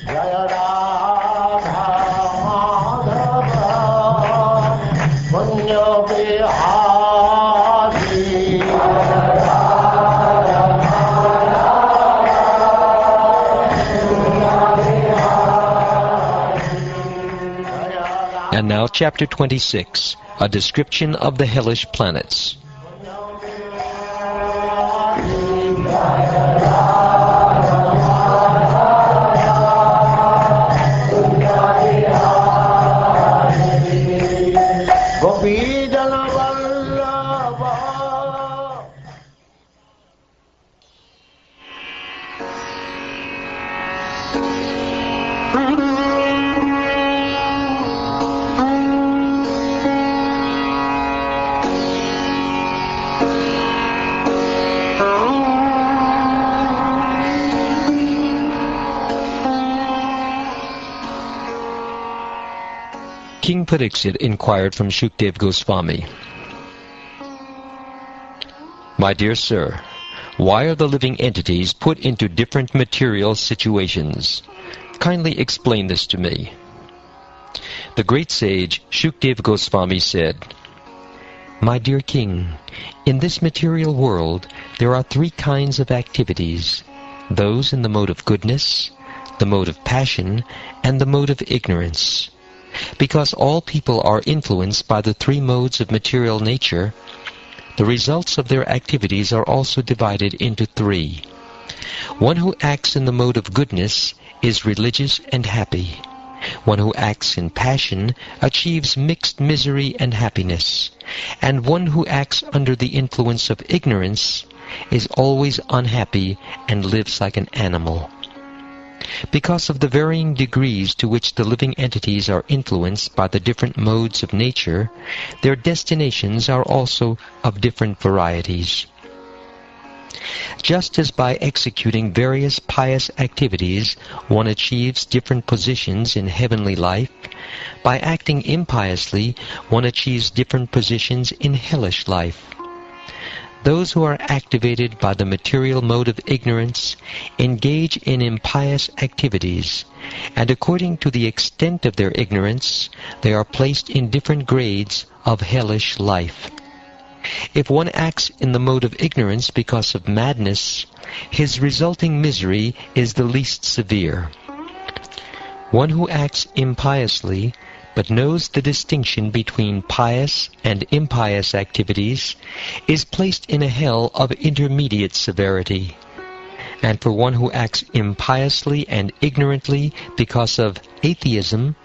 Jaya Radha Madhava Punya Bihari. And now chapter 26, a description of the hellish planets. King Pariksit inquired from Shukdev Goswami, "My dear sir, why are the living entities put into different material situations? Kindly explain this to me." The great sage Shukdev Goswami said, "My dear king, in this material world there are three kinds of activities, those in the mode of goodness, the mode of passion, and the mode of ignorance. Because all people are influenced by the three modes of material nature, the results of their activities are also divided into three. One who acts in the mode of goodness is religious and happy. One who acts in passion achieves mixed misery and happiness. And one who acts under the influence of ignorance is always unhappy and lives like an animal. Because of the varying degrees to which the living entities are influenced by the different modes of nature, their destinations are also of different varieties. Just as by executing various pious activities one achieves different positions in heavenly life, by acting impiously one achieves different positions in hellish life. Those who are activated by the material mode of ignorance engage in impious activities, and according to the extent of their ignorance, they are placed in different grades of hellish life. If one acts in the mode of ignorance because of madness, his resulting misery is the least severe. One who acts impiously but knows the distinction between pious and impious activities is placed in a hell of intermediate severity. And for one who acts impiously and ignorantly because of atheism,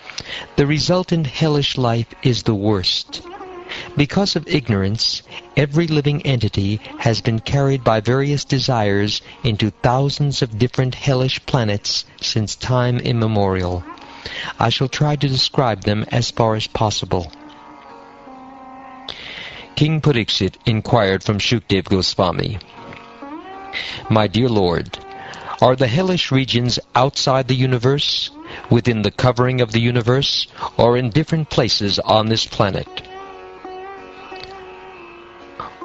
the resultant hellish life is the worst. Because of ignorance, every living entity has been carried by various desires into thousands of different hellish planets since time immemorial. I shall try to describe them as far as possible. King Pariksit inquired from Shukdev Goswami, "My dear Lord, are the hellish regions outside the universe, within the covering of the universe, or in different places on this planet?"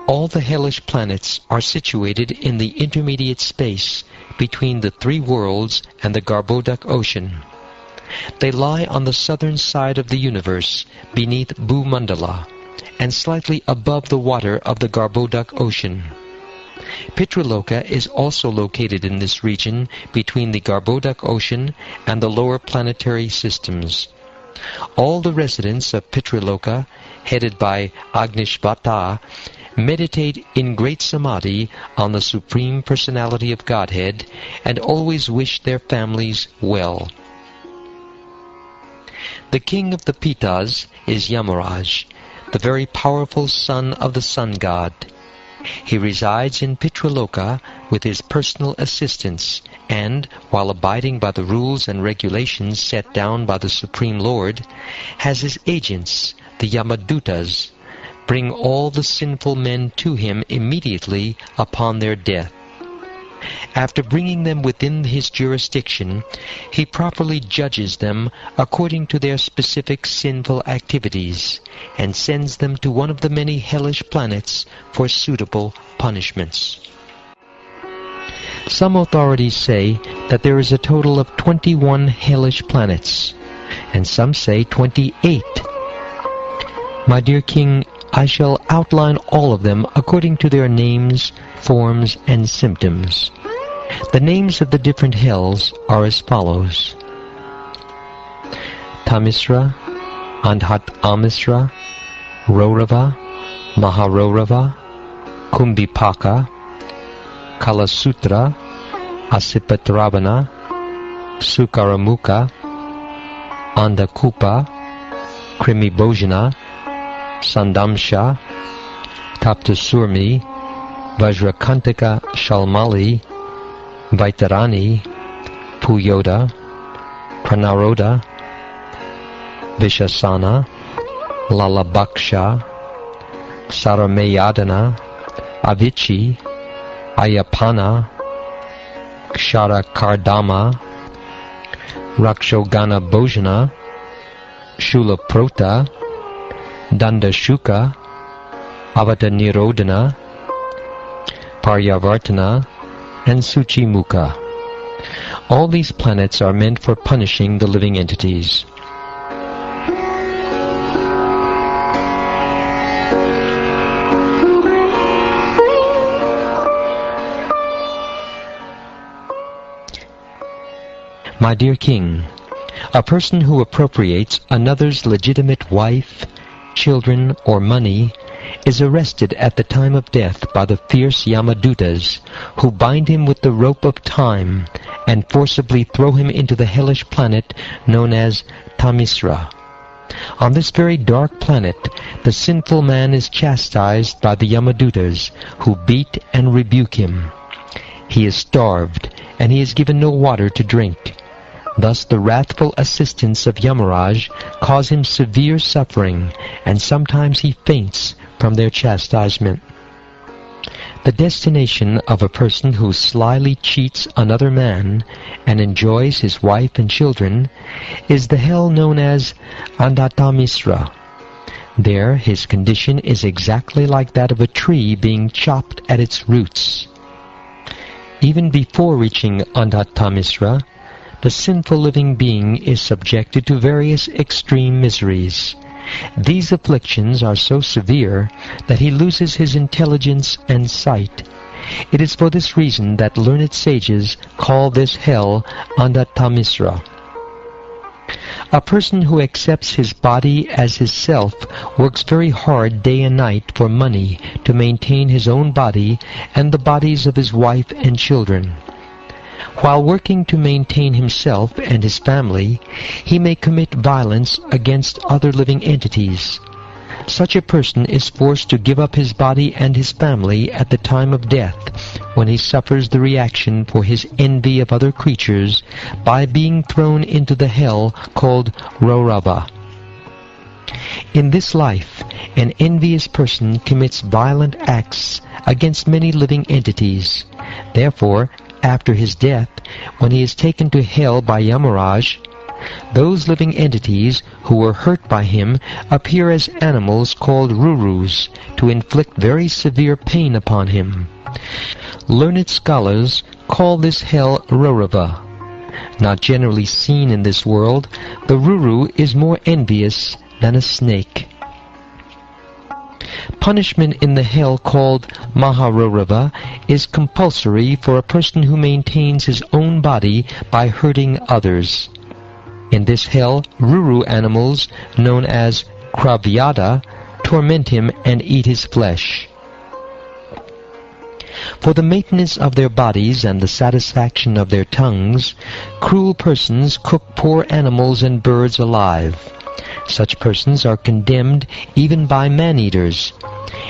All the hellish planets are situated in the intermediate space between the three worlds and the Garbhodak ocean. They lie on the southern side of the universe, beneath Bhumandala, and slightly above the water of the Garbhodak ocean. Pitraloka is also located in this region between the Garbhodak ocean and the lower planetary systems. All the residents of Pitraloka, headed by Agnishvata, meditate in great samadhi on the Supreme Personality of Godhead and always wish their families well. The king of the Pitas is Yamaraj, the very powerful son of the sun god. He resides in Pitraloka with his personal assistants, and, while abiding by the rules and regulations set down by the Supreme Lord, has his agents, the Yamadutas, bring all the sinful men to him immediately upon their death. After bringing them within his jurisdiction, he properly judges them according to their specific sinful activities, and sends them to one of the many hellish planets for suitable punishments. Some authorities say that there is a total of 21 hellish planets, and some say 28. My dear King, I shall outline all of them according to their names, forms, and symptoms. The names of the different hells are as follows: Tamisra, Andhat Amisra, Rorava, Maharorava, Kumbhipaka, Kalasutra, Asipatravana, Sukaramuka, Andakupa, Krimibhojana, Sandamsha, Taptasurmi, Vajrakantaka Shalmali, Vaitarani, Puyoda, Pranaroda, Vishasana, Lalabaksha, Saramayadana, Avichi, Ayapana, Ksharakardama, Rakshogana Bhojana, Shulaprota, Dandashuka, Avadanirodhana, Paryavartana, and Suchimukha. All these planets are meant for punishing the living entities. My dear King, a person who appropriates another's legitimate wife, children, or money is arrested at the time of death by the fierce Yamadutas, who bind him with the rope of time and forcibly throw him into the hellish planet known as Tamisra. On this very dark planet, the sinful man is chastised by the Yamadutas, who beat and rebuke him. He is starved, and he is given no water to drink. Thus the wrathful assistants of Yamaraj cause him severe suffering, and sometimes he faints from their chastisement. The destination of a person who slyly cheats another man and enjoys his wife and children is the hell known as Andhatamisra. There his condition is exactly like that of a tree being chopped at its roots. Even before reaching Andhatamisra, the sinful living being is subjected to various extreme miseries. These afflictions are so severe that he loses his intelligence and sight. It is for this reason that learned sages call this hell Andhatamisra. A person who accepts his body as his self works very hard day and night for money to maintain his own body and the bodies of his wife and children. While working to maintain himself and his family, he may commit violence against other living entities. Such a person is forced to give up his body and his family at the time of death, when he suffers the reaction for his envy of other creatures by being thrown into the hell called Rorava. In this life, an envious person commits violent acts against many living entities. Therefore, after his death, when he is taken to hell by Yamaraj, those living entities who were hurt by him appear as animals called rurus to inflict very severe pain upon him. Learned scholars call this hell Rorava. Not generally seen in this world, the ruru is more envious than a snake. Punishment in the hell called Maharorava is compulsory for a person who maintains his own body by hurting others. In this hell, ruru animals, known as Kravyada, torment him and eat his flesh. For the maintenance of their bodies and the satisfaction of their tongues, cruel persons cook poor animals and birds alive. Such persons are condemned even by man-eaters.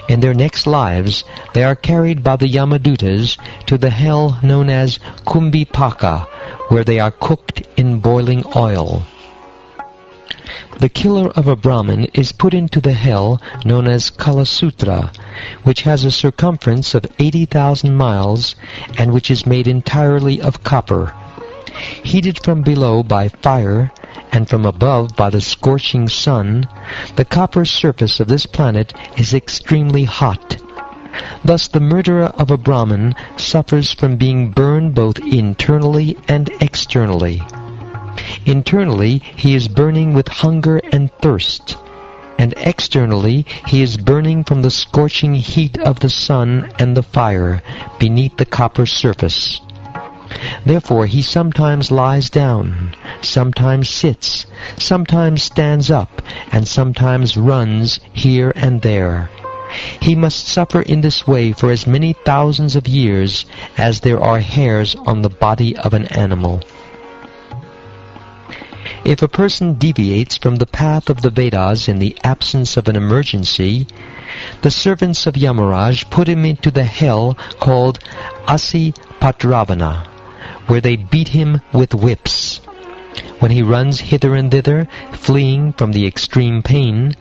In their next lives, they are carried by the Yamadutas to the hell known as Kumbhipaka, where they are cooked in boiling oil. The killer of a Brahmin is put into the hell known as Kalasutra, which has a circumference of 80,000 miles and which is made entirely of copper. Heated from below by fire and from above by the scorching sun, the copper surface of this planet is extremely hot. Thus the murderer of a Brahmin suffers from being burned both internally and externally. Internally he is burning with hunger and thirst, and externally he is burning from the scorching heat of the sun and the fire beneath the copper surface. Therefore he sometimes lies down, sometimes sits, sometimes stands up, and sometimes runs here and there. He must suffer in this way for as many thousands of years as there are hairs on the body of an animal. If a person deviates from the path of the Vedas in the absence of an emergency, the servants of Yamaraj put him into the hell called Asi Patravana, where they beat him with whips. When he runs hither and thither, fleeing from the extreme pain,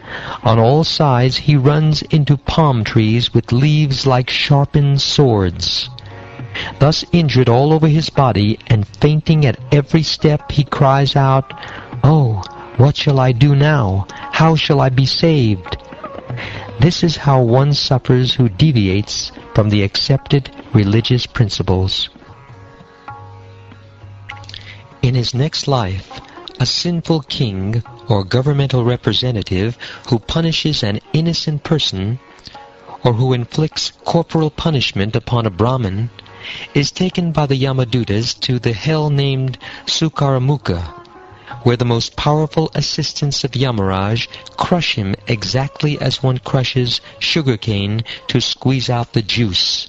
on all sides he runs into palm trees with leaves like sharpened swords. Thus injured all over his body and fainting at every step, he cries out, "Oh, what shall I do now? How shall I be saved?" This is how one suffers who deviates from the accepted religious principles. In his next life, a sinful king or governmental representative who punishes an innocent person, or who inflicts corporal punishment upon a Brahmin, is taken by the Yamadutas to the hell named Sukaramukha, where the most powerful assistants of Yamaraj crush him exactly as one crushes sugarcane to squeeze out the juice.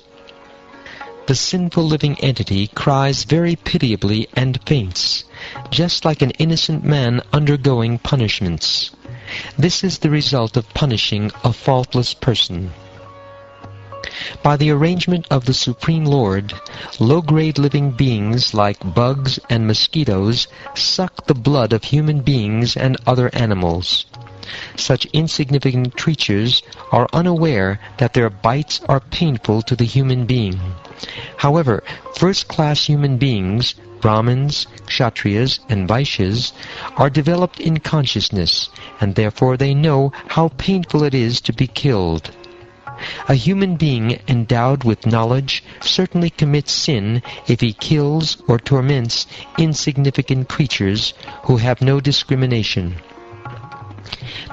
The sinful living entity cries very pitiably and faints, just like an innocent man undergoing punishments. This is the result of punishing a faultless person. By the arrangement of the Supreme Lord, low-grade living beings like bugs and mosquitoes suck the blood of human beings and other animals. Such insignificant creatures are unaware that their bites are painful to the human being. However, first-class human beings, Brahmins, Kshatriyas, and Vaishyas, are developed in consciousness, and therefore they know how painful it is to be killed. A human being endowed with knowledge certainly commits sin if he kills or torments insignificant creatures who have no discrimination.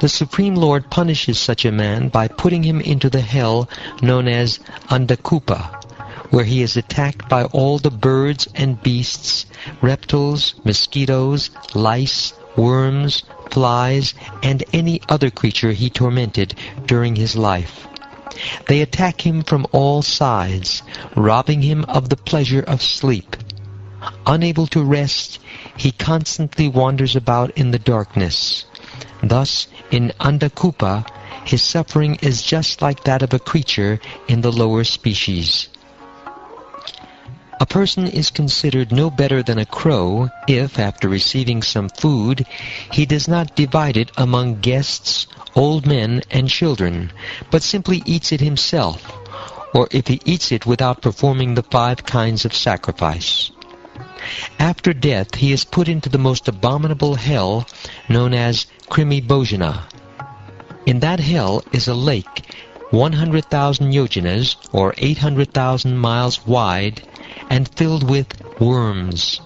The Supreme Lord punishes such a man by putting him into the hell known as Andakupa, where he is attacked by all the birds and beasts, reptiles, mosquitoes, lice, worms, flies, and any other creature he tormented during his life. They attack him from all sides, robbing him of the pleasure of sleep. Unable to rest, he constantly wanders about in the darkness. Thus, in Andakupa, his suffering is just like that of a creature in the lower species. A person is considered no better than a crow if, after receiving some food, he does not divide it among guests, old men, and children, but simply eats it himself, or if he eats it without performing the 5 kinds of sacrifice. After death he is put into the most abominable hell known as Krimi Bhojana. In that hell is a lake 100,000 yojanas, or 800,000 miles wide, and filled with worms.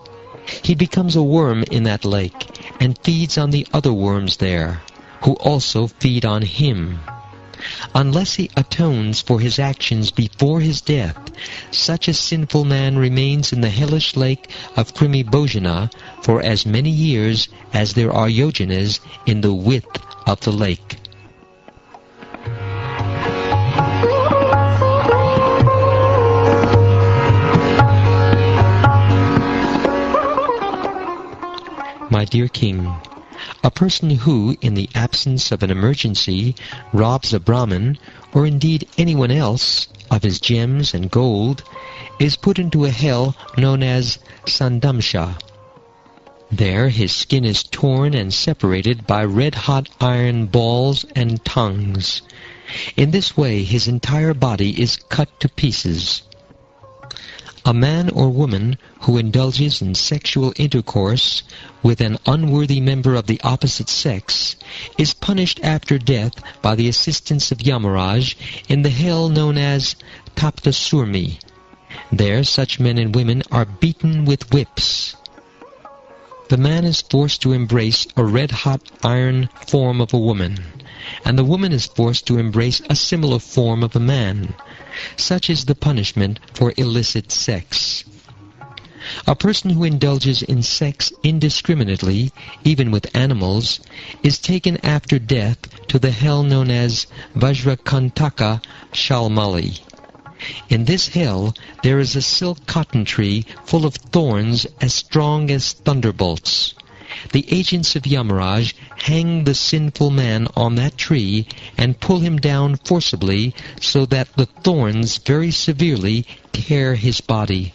He becomes a worm in that lake, and feeds on the other worms there, who also feed on him. Unless he atones for his actions before his death, such a sinful man remains in the hellish lake of Krimi Bhojana for as many years as there are yojanas in the width of the lake. My dear King, a person who, in the absence of an emergency, robs a Brahmin, or indeed anyone else, of his gems and gold, is put into a hell known as Sandamsha. There his skin is torn and separated by red-hot iron balls and tongues. In this way his entire body is cut to pieces. A man or woman who indulges in sexual intercourse with an unworthy member of the opposite sex is punished after death by the assistance of Yamaraj in the hell known as Taptasurmi. There such men and women are beaten with whips. The man is forced to embrace a red-hot iron form of a woman, and the woman is forced to embrace a similar form of a man. Such is the punishment for illicit sex. A person who indulges in sex indiscriminately, even with animals, is taken after death to the hell known as Vajrakantaka Shalmali. In this hell there is a silk cotton tree full of thorns as strong as thunderbolts. The agents of Yamaraj hang the sinful man on that tree and pull him down forcibly so that the thorns very severely tear his body.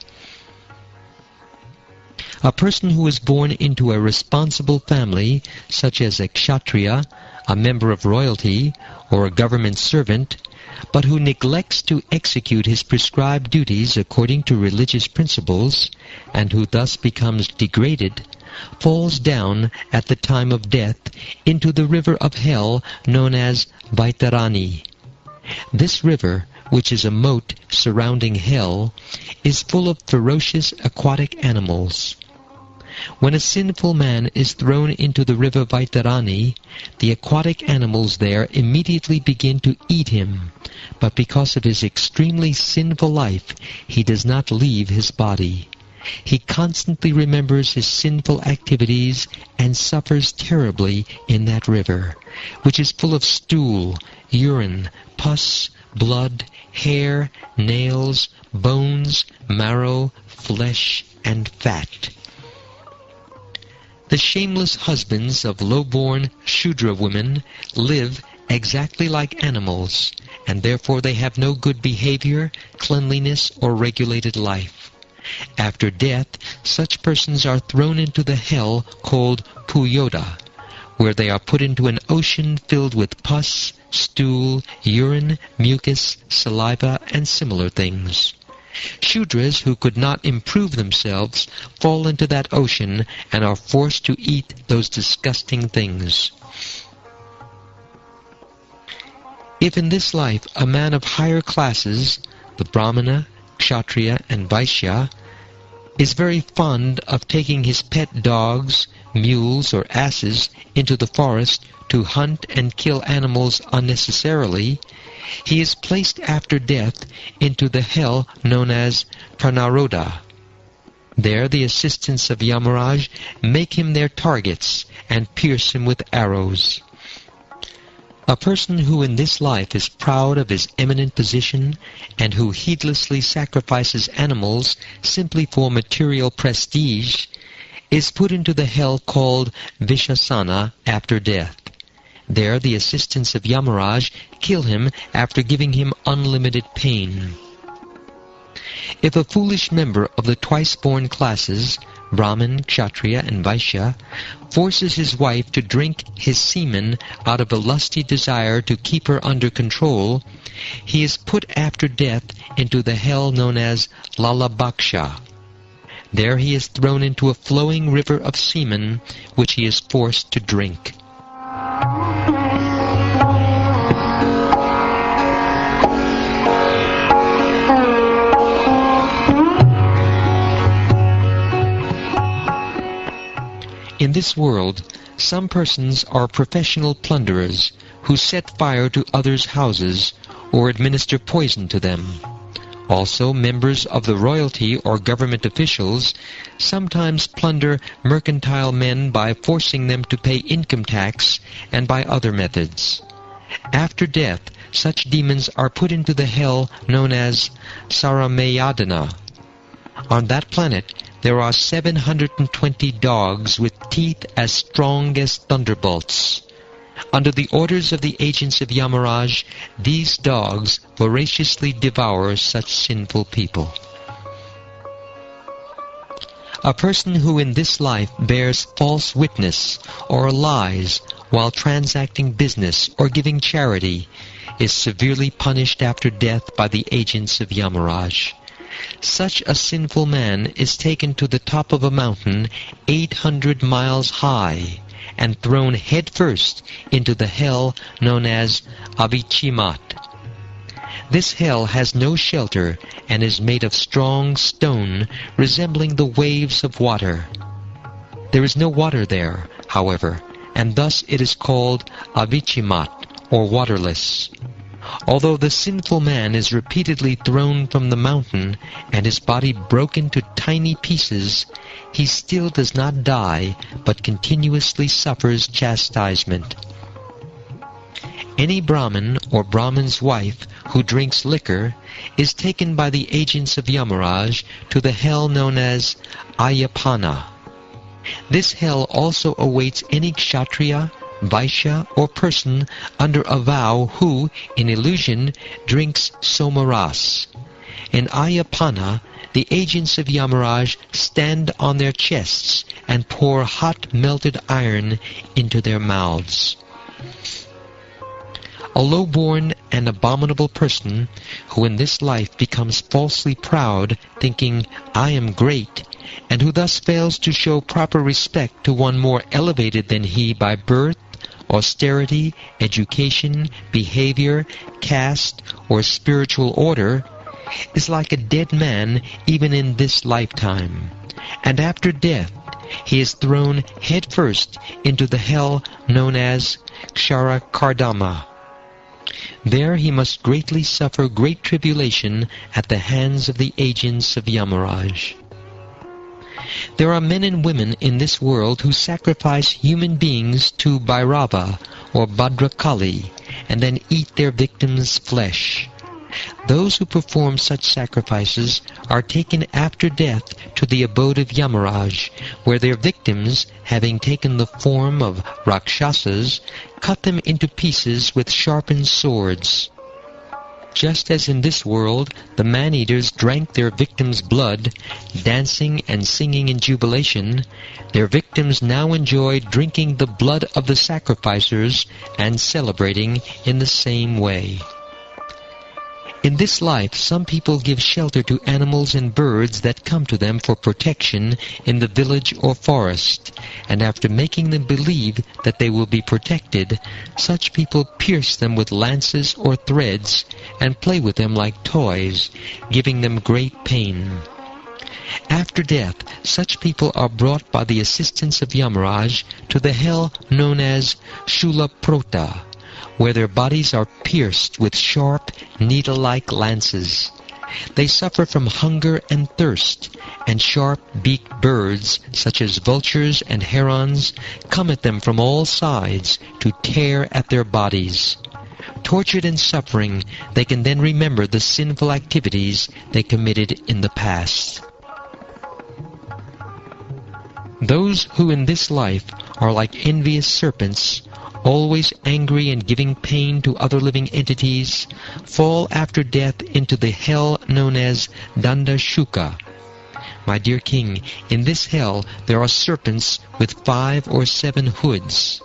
A person who is born into a responsible family, such as a kshatriya, a member of royalty, or a government servant, but who neglects to execute his prescribed duties according to religious principles, and who thus becomes degraded, falls down at the time of death into the river of hell known as Vaitarani. This river, which is a moat surrounding hell, is full of ferocious aquatic animals. When a sinful man is thrown into the river Vaitarani, the aquatic animals there immediately begin to eat him, but because of his extremely sinful life, he does not leave his body. He constantly remembers his sinful activities and suffers terribly in that river, which is full of stool, urine, pus, blood, hair, nails, bones, marrow, flesh, and fat. The shameless husbands of low-born Shudra women live exactly like animals, and therefore they have no good behavior, cleanliness, or regulated life. After death, such persons are thrown into the hell called Puyoda, where they are put into an ocean filled with pus, stool, urine, mucus, saliva, and similar things. Shudras who could not improve themselves fall into that ocean and are forced to eat those disgusting things. If in this life a man of higher classes, the Brahmana, Kshatriya, and Vaishya, is very fond of taking his pet dogs, mules, or asses into the forest to hunt and kill animals unnecessarily, he is placed after death into the hell known as Pranaroda. There the assistants of Yamaraj make him their targets and pierce him with arrows. A person who in this life is proud of his eminent position and who heedlessly sacrifices animals simply for material prestige is put into the hell called Vishasana after death. There the assistants of Yamaraj kill him after giving him unlimited pain. If a foolish member of the twice-born classes, Brahmin, Kshatriya, and Vaishya, forces his wife to drink his semen out of a lusty desire to keep her under control, he is put after death into the hell known as Lalabhaksha. There he is thrown into a flowing river of semen, which he is forced to drink. In this world, some persons are professional plunderers who set fire to others' houses or administer poison to them. Also, members of the royalty or government officials sometimes plunder mercantile men by forcing them to pay income tax and by other methods. After death, such demons are put into the hell known as Saramayadana. On that planet, there are 720 dogs with teeth as strong as thunderbolts. Under the orders of the agents of Yamaraj, these dogs voraciously devour such sinful people. A person who in this life bears false witness or lies while transacting business or giving charity is severely punished after death by the agents of Yamaraj. Such a sinful man is taken to the top of a mountain 800 miles high and thrown headfirst into the hell known as Avichimat. This hell has no shelter and is made of strong stone resembling the waves of water. There is no water there, however, and thus it is called Avichimat, or waterless. Although the sinful man is repeatedly thrown from the mountain and his body broken to tiny pieces, he still does not die, but continuously suffers chastisement. Any Brahmin or Brahmin's wife who drinks liquor is taken by the agents of Yamaraj to the hell known as Ayapana. This hell also awaits any Kshatriya, Vaishya, or person under a vow who, in illusion, drinks somaras. In Ayapana, the agents of Yamaraj stand on their chests and pour hot melted iron into their mouths. A low-born and abominable person who in this life becomes falsely proud, thinking, "I am great," and who thus fails to show proper respect to one more elevated than he by birth, austerity, education, behavior, caste, or spiritual order, is like a dead man even in this lifetime. And after death, he is thrown headfirst into the hell known as Ksharakardama. There he must greatly suffer great tribulation at the hands of the agents of Yamaraj. There are men and women in this world who sacrifice human beings to Bhairava or Bhadrakali and then eat their victims' flesh. Those who perform such sacrifices are taken after death to the abode of Yamaraj, where their victims, having taken the form of Rakshasas, cut them into pieces with sharpened swords. Just as in this world the man-eaters drank their victims' blood, dancing and singing in jubilation, their victims now enjoy drinking the blood of the sacrificers and celebrating in the same way. In this life, some people give shelter to animals and birds that come to them for protection in the village or forest, and after making them believe that they will be protected, such people pierce them with lances or threads and play with them like toys, giving them great pain. After death, such people are brought by the assistance of Yamaraj to the hell known as Shulaprota, where their bodies are pierced with sharp, needle-like lances. They suffer from hunger and thirst, and sharp-beaked birds, such as vultures and herons, come at them from all sides to tear at their bodies. Tortured and suffering, they can then remember the sinful activities they committed in the past. Those who in this life are like envious serpents, always angry and giving pain to other living entities, fall after death into the hell known as Dandashuka. My dear king, in this hell there are serpents with 5 or 7 hoods.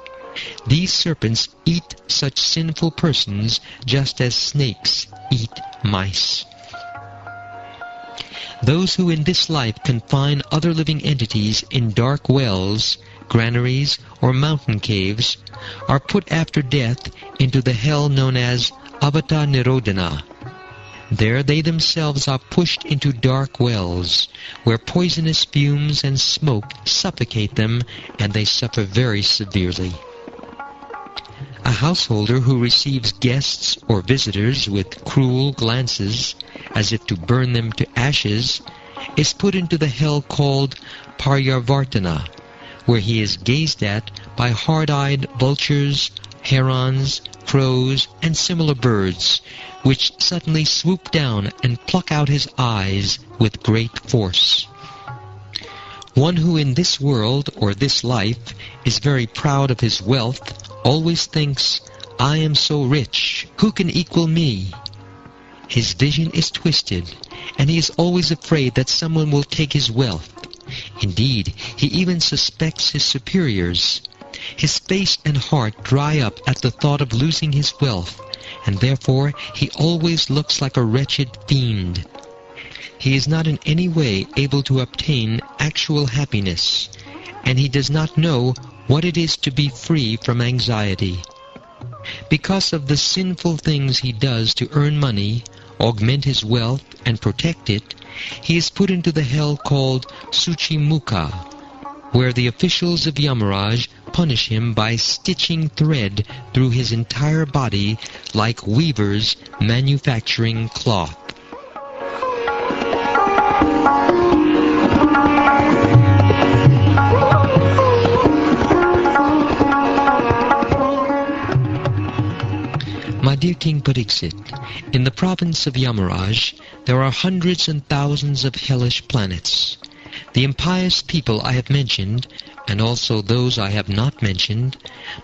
These serpents eat such sinful persons just as snakes eat mice. Those who in this life confine other living entities in dark wells, granaries, or mountain caves are put after death into the hell known as Avata Nirodhana. There they themselves are pushed into dark wells, where poisonous fumes and smoke suffocate them, and they suffer very severely. A householder who receives guests or visitors with cruel glances, as if to burn them to ashes, is put into the hell called Paryavartana, where he is gazed at by hard-eyed vultures, herons, crows, and similar birds, which suddenly swoop down and pluck out his eyes with great force. One who in this world or this life is very proud of his wealth always thinks, "I am so rich, who can equal me?" His vision is twisted, and he is always afraid that someone will take his wealth. Indeed, he even suspects his superiors. His face and heart dry up at the thought of losing his wealth, and therefore he always looks like a wretched fiend. he is not in any way able to obtain actual happiness, and he does not know what it is to be free from anxiety. Because of the sinful things he does to earn money, augment his wealth, and protect it, he is put into the hell called Suchimukha, where the officials of Yamaraj punish him by stitching thread through his entire body like weavers manufacturing cloth. My dear King Pariksit, in the province of Yamaraj, there are hundreds and thousands of hellish planets. The impious people I have mentioned, and also those I have not mentioned,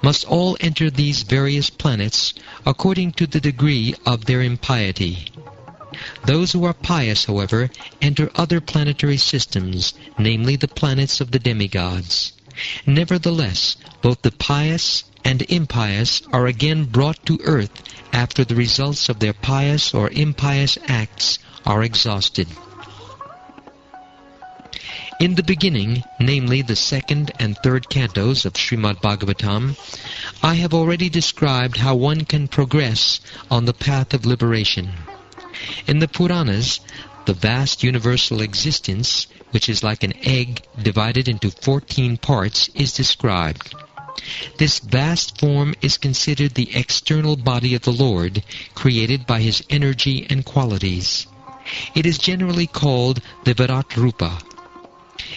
must all enter these various planets according to the degree of their impiety. Those who are pious, however, enter other planetary systems, namely the planets of the demigods. Nevertheless, both the pious and impious are again brought to earth after the results of their pious or impious acts are exhausted. In the beginning, namely the second and third cantos of Śrīmad Bhāgavatam, I have already described how one can progress on the path of liberation. In the Puranas, the vast universal existence, which is like an egg divided into 14 parts, is described. This vast form is considered the external body of the Lord, created by his energy and qualities. It is generally called the Virat Rupa.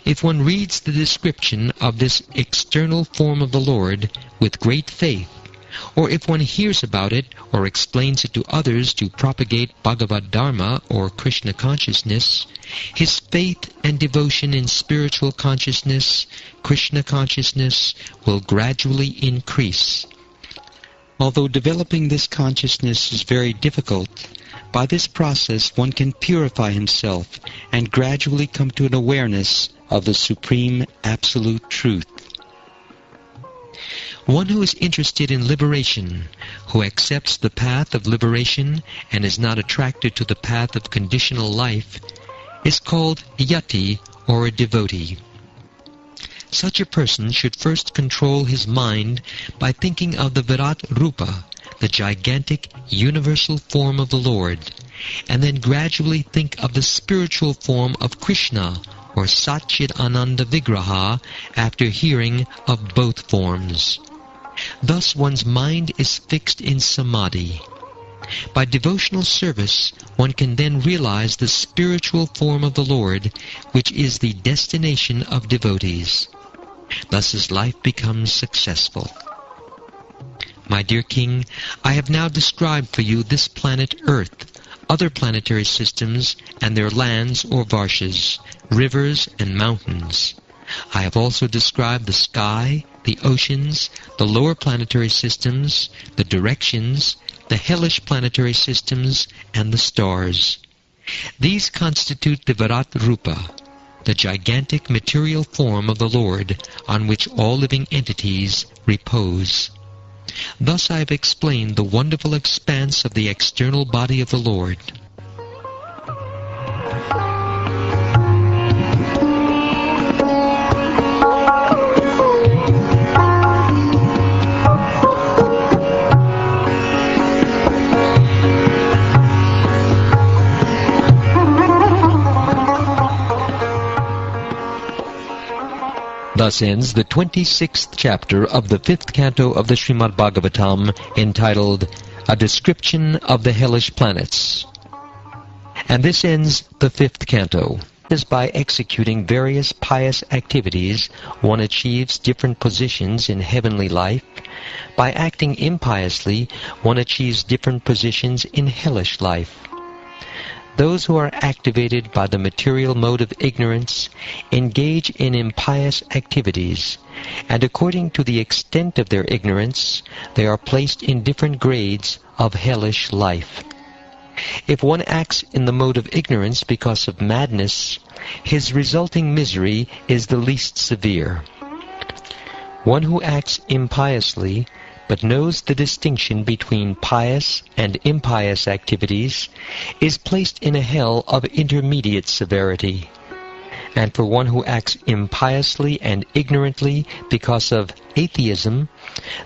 If one reads the description of this external form of the Lord with great faith, or if one hears about it or explains it to others to propagate Bhagavad Dharma or Krishna consciousness, his faith and devotion in spiritual consciousness, Krishna consciousness, will gradually increase. Although developing this consciousness is very difficult, by this process one can purify himself and gradually come to an awareness of the supreme absolute truth. One who is interested in liberation, who accepts the path of liberation and is not attracted to the path of conditional life, is called yati, or a devotee. Such a person should first control his mind by thinking of the Virat Rupa, the gigantic universal form of the Lord, and then gradually think of the spiritual form of Krishna, or Satchit Ananda Vigraha, after hearing of both forms. Thus one's mind is fixed in samadhi. By devotional service, one can then realize the spiritual form of the Lord, which is the destination of devotees. Thus his life becomes successful. My dear King, I have now described for you this planet Earth, other planetary systems, and their lands or varshas, rivers and mountains. I have also described the sky, the oceans, the lower planetary systems, the directions, the hellish planetary systems, and the stars. These constitute the Virat Rupa, the gigantic material form of the Lord on which all living entities repose. Thus I have explained the wonderful expanse of the external body of the Lord. Thus ends the 26th chapter of the 5th canto of the Śrīmad Bhāgavatam, entitled A Description of the Hellish Planets. And this ends the 5th canto. As by executing various pious activities, one achieves different positions in heavenly life. By acting impiously, one achieves different positions in hellish life. Those who are activated by the material mode of ignorance engage in impious activities, and according to the extent of their ignorance, they are placed in different grades of hellish life. If one acts in the mode of ignorance because of madness, his resulting misery is the least severe. One who acts impiously, but knows the distinction between pious and impious activities, is placed in a hell of intermediate severity. And for one who acts impiously and ignorantly because of atheism,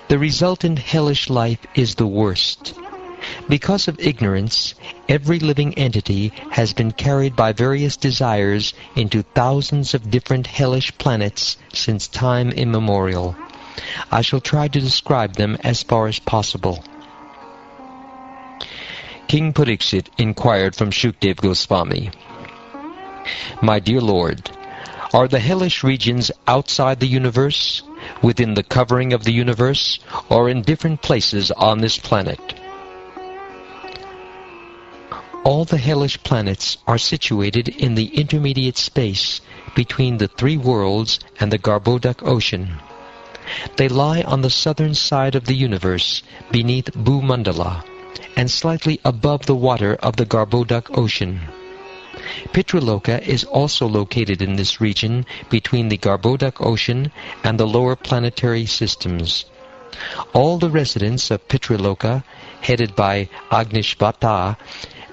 the resultant hellish life is the worst. Because of ignorance, every living entity has been carried by various desires into thousands of different hellish planets since time immemorial. I shall try to describe them as far as possible. King Pariksit inquired from Shukdev Goswami, "My dear Lord, are the hellish regions outside the universe, within the covering of the universe, or in different places on this planet?" All the hellish planets are situated in the intermediate space between the three worlds and the Garbhodak ocean. They lie on the southern side of the universe, beneath Bhumandala, and slightly above the water of the Garbhodak ocean. Pitraloka is also located in this region between the Garbhodak ocean and the lower planetary systems. All the residents of Pitraloka, headed by Agnishvata,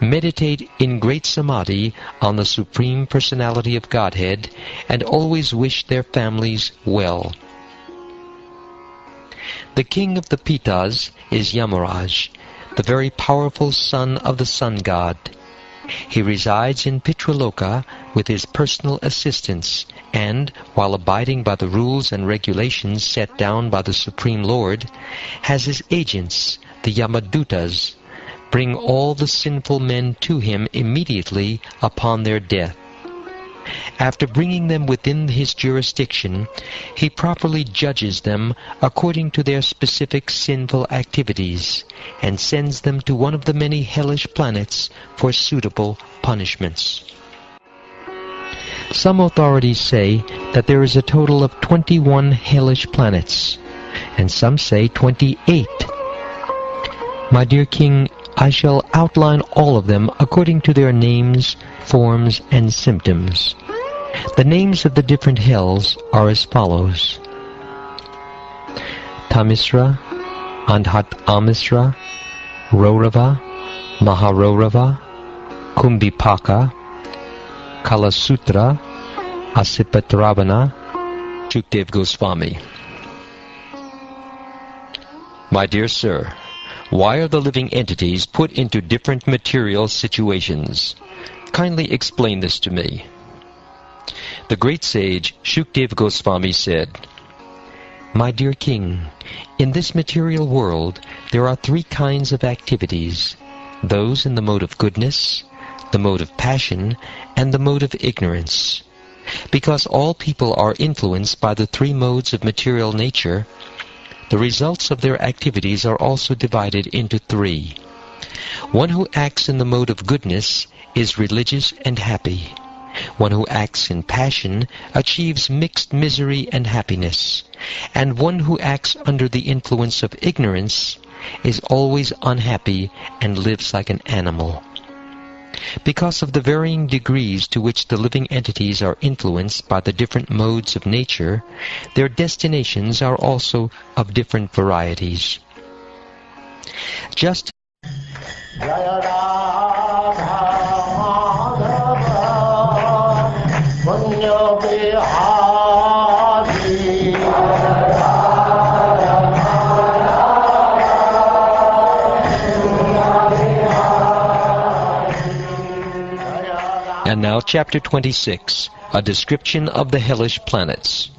meditate in great samadhi on the Supreme Personality of Godhead and always wish their families well. The king of the Pitas is Yamaraj, the very powerful son of the sun god. He resides in Pitraloka with his personal assistants and, while abiding by the rules and regulations set down by the Supreme Lord, has his agents, the Yamadutas, bring all the sinful men to him immediately upon their death. After bringing them within his jurisdiction, he properly judges them according to their specific sinful activities, and sends them to one of the many hellish planets for suitable punishments. Some authorities say that there is a total of 21 hellish planets, and some say 28. My dear King, I shall outline all of them according to their names, forms, and symptoms. The names of the different hells are as follows: Tamisra, Andhat Amisra, Rorava, Maharorava, Kumbhipaka, Kalasutra, Asipatravana. Shukdev Goswami: My dear sir, why are the living entities put into different material situations? Kindly explain this to me. The great sage Shukdev Goswami said, My dear king, in this material world there are three kinds of activities: those in the mode of goodness, the mode of passion, and the mode of ignorance. Because all people are influenced by the three modes of material nature, the results of their activities are also divided into three. One who acts in the mode of goodness is religious and happy. One who acts in passion achieves mixed misery and happiness. And one who acts under the influence of ignorance is always unhappy and lives like an animal. Because of the varying degrees to which the living entities are influenced by the different modes of nature, their destinations are also of different varieties. Just Jaya Radha Madhava Punya Bihari And now Chapter 26, a description of the hellish planets.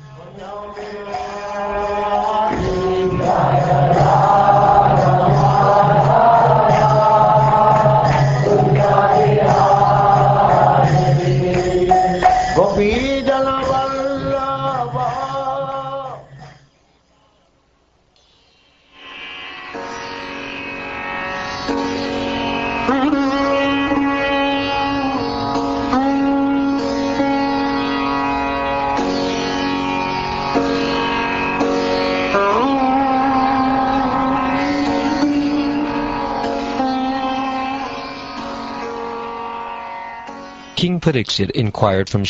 King Pariksit inquired from